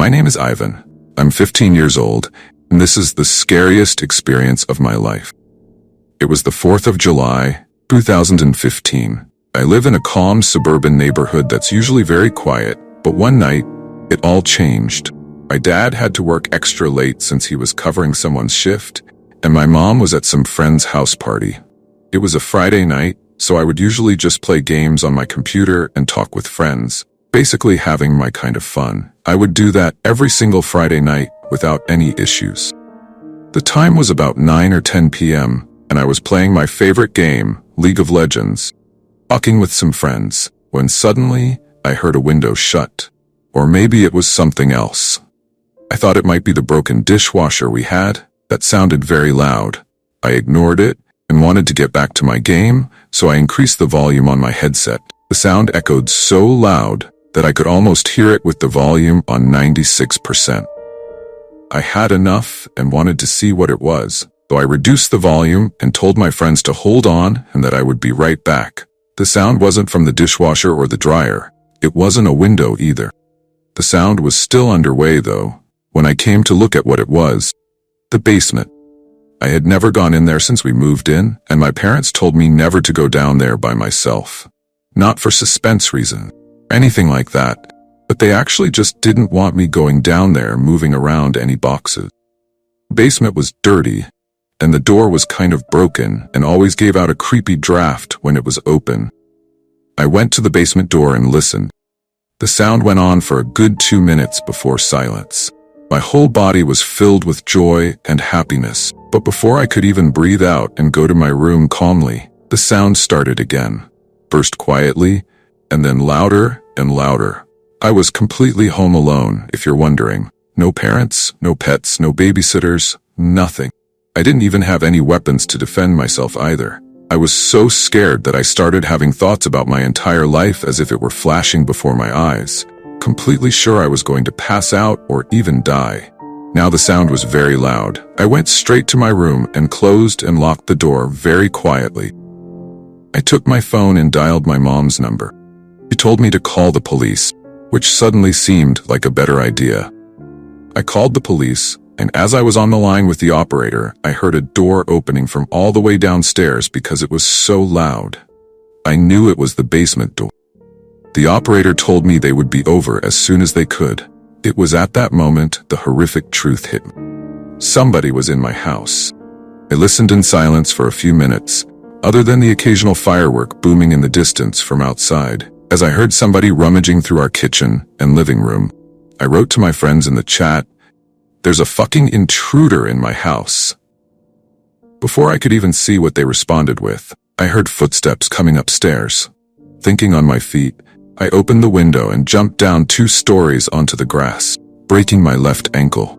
My name is Ivan. I'm 15 years old, and this is the scariest experience of my life. It was the 4th of July, 2015. I live in a calm suburban neighborhood that's usually very quiet, but one night, it all changed. My dad had to work extra late since he was covering someone's shift, and my mom was at some friend's house party. It was a Friday night, so I would usually just play games on my computer and talk with friends, basically having my kind of fun. I would do that every single Friday night without any issues. The time was about 9 or 10 p.m., and I was playing my favorite game, League of Legends, talking with some friends, when suddenly I heard a window shut. Or maybe it was something else. I thought it might be the broken dishwasher we had that sounded very loud. I ignored it and wanted to get back to my game, so I increased the volume on my headset. The sound echoed so loud that I could almost hear it with the volume on 96%. I had enough and wanted to see what it was, so I reduced the volume and told my friends to hold on and that I would be right back. The sound wasn't from the dishwasher or the dryer. It wasn't a window either. The sound was still underway though, when I came to look at what it was. The basement. I had never gone in there since we moved in, and my parents told me never to go down there by myself. Not for suspense reasons, anything like that, but they actually just didn't want me going down there moving around any boxes. The basement was dirty, and the door was kind of broken and always gave out a creepy draft when it was open. I went to the basement door and listened. The sound went on for a good 2 minutes before silence. My whole body was filled with joy and happiness, but before I could even breathe out and go to my room calmly, the sound started again. First quietly, and then louder and louder. I was completely home alone, if you're wondering. No parents, no pets, no babysitters, nothing. I didn't even have any weapons to defend myself either. I was so scared that I started having thoughts about my entire life as if it were flashing before my eyes, completely sure I was going to pass out or even die. Now the sound was very loud. I went straight to my room and closed and locked the door very quietly. I took my phone and dialed my mom's number. She told me to call the police, which suddenly seemed like a better idea. I called the police, and as I was on the line with the operator, I heard a door opening from all the way downstairs because it was so loud. I knew it was the basement door. The operator told me they would be over as soon as they could. It was at that moment the horrific truth hit me. Somebody was in my house. I listened in silence for a few minutes, other than the occasional firework booming in the distance from outside, as I heard somebody rummaging through our kitchen and living room. I wrote to my friends in the chat, "There's a fucking intruder in my house." Before I could even see what they responded with, I heard footsteps coming upstairs. Thinking on my feet, I opened the window and jumped down 2 stories onto the grass, breaking my left ankle.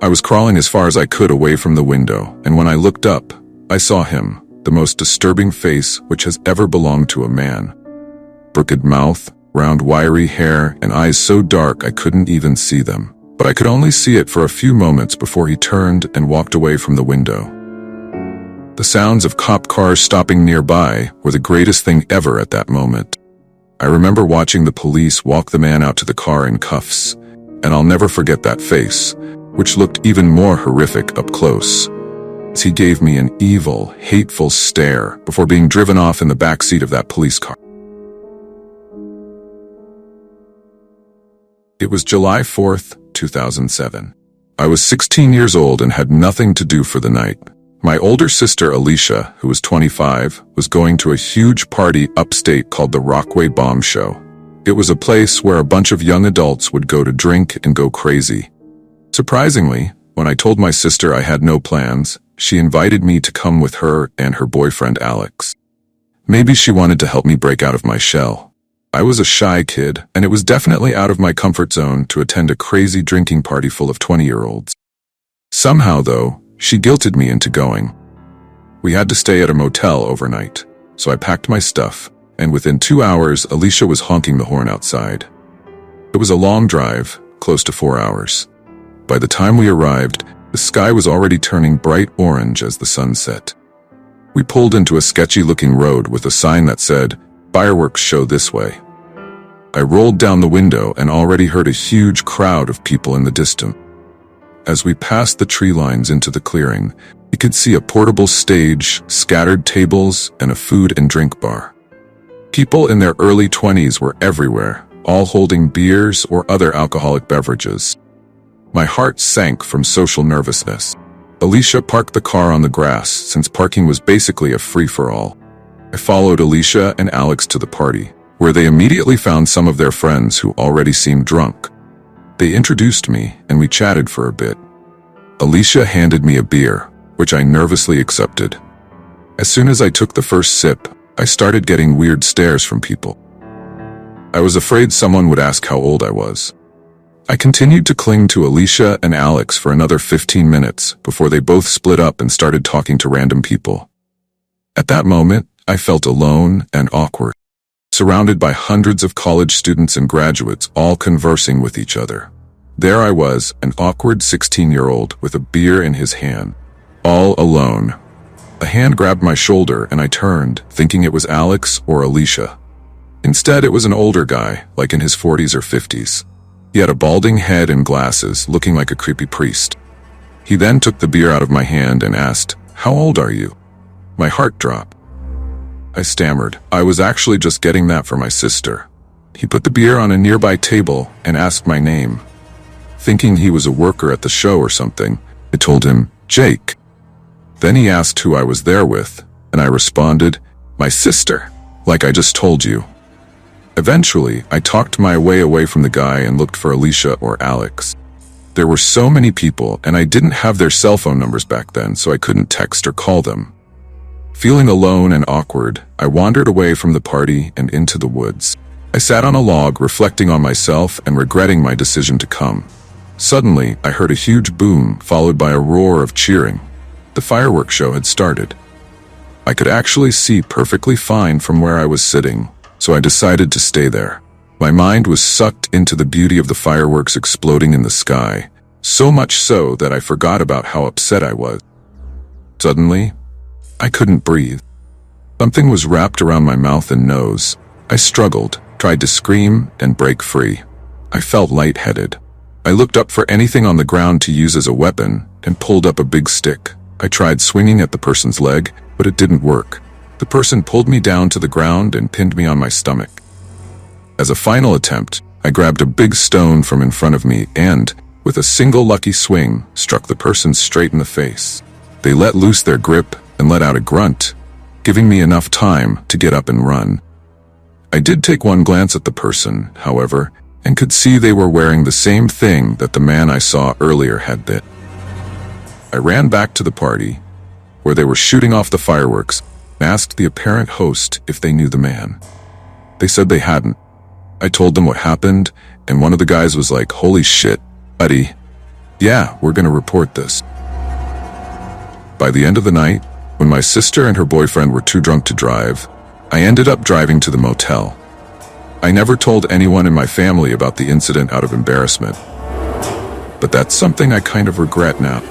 I was crawling as far as I could away from the window, and when I looked up, I saw him, the most disturbing face which has ever belonged to a man. Crooked mouth, round wiry hair, and eyes so dark I couldn't even see them. But I could only see it for a few moments before he turned and walked away from the window. The sounds of cop cars stopping nearby were the greatest thing ever at that moment. I remember watching the police walk the man out to the car in cuffs, and I'll never forget that face, which looked even more horrific up close, as he gave me an evil, hateful stare before being driven off in the back seat of that police car. It was July 4th, 2007. I was 16 years old and had nothing to do for the night. My older sister Alicia, who was 25, was going to a huge party upstate called the Rockaway Bomb Show. It was a place where a bunch of young adults would go to drink and go crazy. Surprisingly, when I told my sister I had no plans, she invited me to come with her and her boyfriend Alex. Maybe she wanted to help me break out of my shell. I was a shy kid, and it was definitely out of my comfort zone to attend a crazy drinking party full of 20-year-olds. Somehow, though, she guilted me into going. We had to stay at a motel overnight, so I packed my stuff, and within 2 hours, Alicia was honking the horn outside. It was a long drive, close to 4 hours. By the time we arrived, the sky was already turning bright orange as the sun set. We pulled into a sketchy-looking road with a sign that said, "Fireworks show this way." I rolled down the window and already heard a huge crowd of people in the distance. As we passed the tree lines into the clearing, we could see a portable stage, scattered tables, and a food and drink bar. People in their early 20s were everywhere, all holding beers or other alcoholic beverages. My heart sank from social nervousness. Alicia parked the car on the grass since parking was basically a free-for-all. I followed Alicia and Alex to the party, where they immediately found some of their friends who already seemed drunk. They introduced me and we chatted for a bit. Alicia handed me a beer, which I nervously accepted. As soon as I took the first sip, I started getting weird stares from people. I was afraid someone would ask how old I was. I continued to cling to Alicia and Alex for another 15 minutes before they both split up and started talking to random people. At that moment, I felt alone and awkward, surrounded by hundreds of college students and graduates all conversing with each other. There I was, an awkward 16-year-old with a beer in his hand, all alone. A hand grabbed my shoulder and I turned, thinking it was Alex or Alicia. Instead, it was an older guy, like in his 40s or 50s. He had a balding head and glasses, looking like a creepy priest. He then took the beer out of my hand and asked, "How old are you?" My heart dropped. I stammered, "I was actually just getting that for my sister." He put the beer on a nearby table and asked my name. Thinking he was a worker at the show or something, I told him, "Jake." Then he asked who I was there with, and I responded, "My sister, like I just told you." Eventually, I talked my way away from the guy and looked for Alicia or Alex. There were so many people, and I didn't have their cell phone numbers back then, so I couldn't text or call them. Feeling alone and awkward, I wandered away from the party and into the woods. I sat on a log, reflecting on myself and regretting my decision to come. Suddenly, I heard a huge boom, followed by a roar of cheering. The fireworks show had started. I could actually see perfectly fine from where I was sitting, so I decided to stay there. My mind was sucked into the beauty of the fireworks exploding in the sky, so much so that I forgot about how upset I was. Suddenly, I couldn't breathe. Something was wrapped around my mouth and nose. I struggled, tried to scream, and break free. I felt lightheaded. I looked up for anything on the ground to use as a weapon and pulled up a big stick. I tried swinging at the person's leg, but it didn't work. The person pulled me down to the ground and pinned me on my stomach. As a final attempt, I grabbed a big stone from in front of me and, with a single lucky swing, struck the person straight in the face. They let loose their grip and let out a grunt, giving me enough time to get up and run. I did take one glance at the person, however, and could see they were wearing the same thing that the man I saw earlier had been. I ran back to the party, where they were shooting off the fireworks, and asked the apparent host if they knew the man. They said they hadn't. I told them what happened, and one of the guys was like, "Holy shit, buddy. Yeah, we're gonna report this." By the end of the night, when my sister and her boyfriend were too drunk to drive, I ended up driving to the motel. I never told anyone in my family about the incident out of embarrassment, but that's something I kind of regret now.